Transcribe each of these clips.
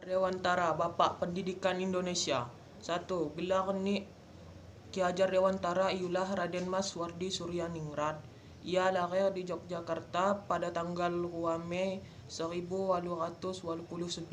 Dewantara, Bapak Pendidikan Indonesia. 1. Gelar Ni Ki Hajar Dewantara ialah Raden Mas Wardi Suryaningrat. Ia lahir di Yogyakarta pada tanggal 2 Mei 1889.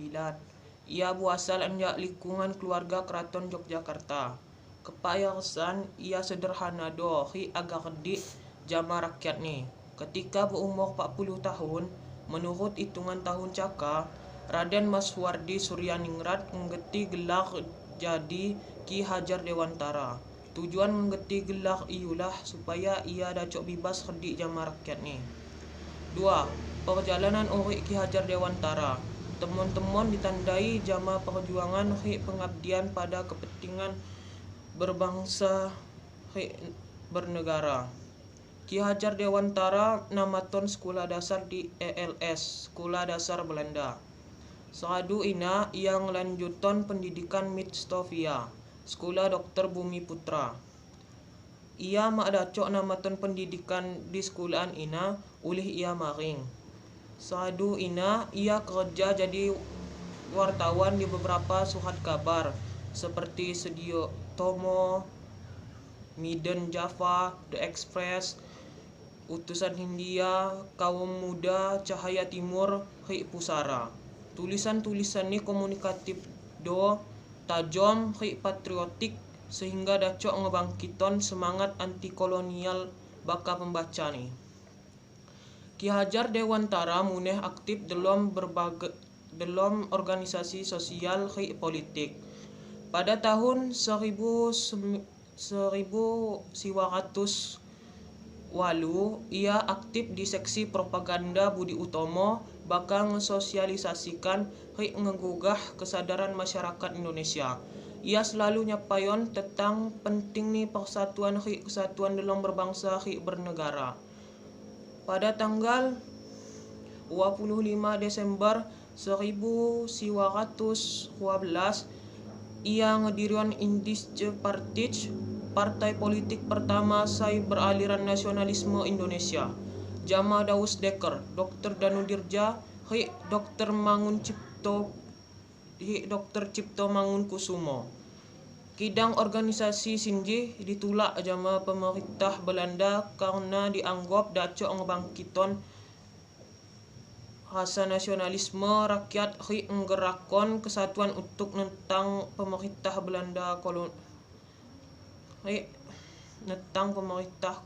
Ia berasal dari lingkungan keluarga keraton Yogyakarta. Kepayasan ia sederhana hi agak kedik jama rakyat ni. Ketika berumur 40 tahun, menurut hitungan tahun Caka, Raden Mas Wardi Suryaningrat menggeti gelar jadi Ki Hajar Dewantara. Tujuan menggeti gelar ialah supaya ia dacok bebas kedik jama rakyat ni. 2. Perjalanan urip Ki Hajar Dewantara. Temuan-temuan ditandai jama perjuangan pengabdian pada kepentingan berbangsa bernegara. Ki Hajar Dewantara namaton sekolah dasar di ELS, Sekolah Dasar Belanda. Seradu ina ia ngelanjuton pendidikan Mitstovia, Sekolah Dokter Bumi Putra. Ia mak dacok namaton pendidikan di sekolahan ina oleh ia maring. Seradu ina ia kerja jadi wartawan di beberapa surat kabar seperti Sedio Tomo, Miden Java, The Express, Utusan Hindia, Kaum Muda, Cahaya Timur, Pusara. Tulisan-tulisan ni komunikatif tajam, patriotik, sehingga dacok ngebangkiton semangat anti kolonial baka pembaca ni. Ki Hajar Dewantara muneh aktif dalam organisasi sosial politik. Pada tahun 1900 ia aktif di seksi propaganda Budi Utomo bakal ngesosialisasikan ngegugah kesadaran masyarakat Indonesia. Ia selalu nyapayon tentang pentingnya persatuan kesatuan dalam berbangsa bernegara. Pada tanggal 25 Desember 1912 ia ngedirikan Indische Partij, partai politik pertama beraliran nasionalisme Indonesia. Jama Daus Dekker, Dr. Danudirja, Dr. Cipto Mangunkusumo. Kidang organisasi Sinji ditulak jama pemerintah Belanda karena dianggap dacok ngebangkiton rasa nasionalisme rakyat nggerakon kesatuan untuk nentang pemerintah Belanda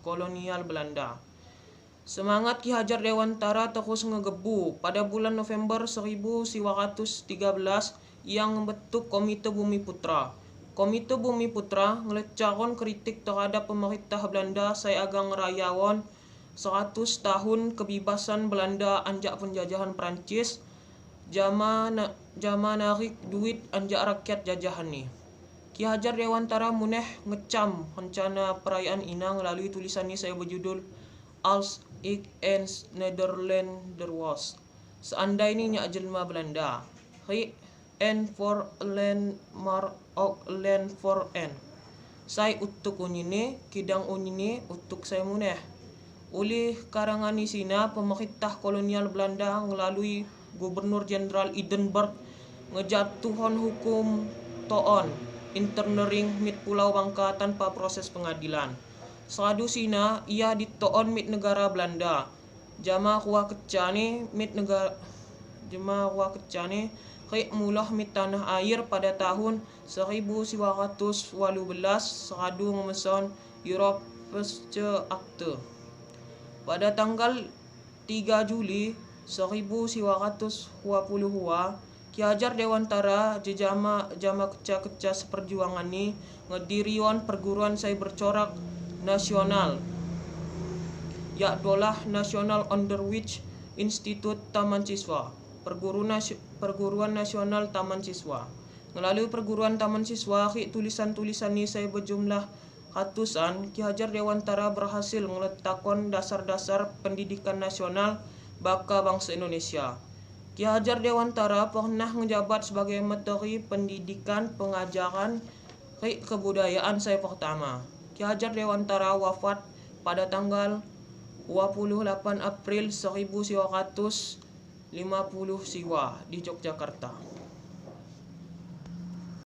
kolonial Belanda. Semangat Ki Hajar Dewantara terus ngegebu. Pada bulan November 1913 ia membentuk Komite Bumi Putra. Komite Bumi Putra ngelecaron kritik terhadap pemerintah Belanda agang ngerayawan 100 tahun kebebasan Belanda anjak penjajahan Prancis. Jama narik duit anjak rakyat jajahan ni. Ki Hajar Dewantara muneh ngecam rencana perayaan ina melalui tulisan ni berjudul Als ik eens Nederlander was. Seandainya nyak jelma Belanda. En for land mar ook land for en. Saya untuk unyine, kidang unyine untuk saya muneh. Oleh karangan isina pemerintah kolonial Belanda melalui Gubernur Jenderal Hindenburg ngejatuhan hukum toon internering mit Pulau Bangka tanpa proses pengadilan. Seradu sina ia ditoon mit negara Belanda. Jama kuah kecane mulah mit tanah air pada tahun 1918 seradu memesan Europese Akte. Pada tanggal 3 Juli 1920 Ki Hajar Dewantara jama keca seperjuangan ni ngedirion perguruan bercorak nasional yakdolah National Underwich Institute Taman Siswa, perguruan nasional Taman Siswa. Melalui perguruan Taman Siswa, tulisan-tulisan ni berjumlah ratusan, Ki Hajar Dewantara berhasil meletakkan dasar-dasar pendidikan nasional baka bangsa Indonesia. Ki Hajar Dewantara pernah menjabat sebagai Menteri Pendidikan, Pengajaran, Kebudayaan pertama. Ki Hajar Dewantara wafat pada tanggal 28 April 1950 di Yogyakarta.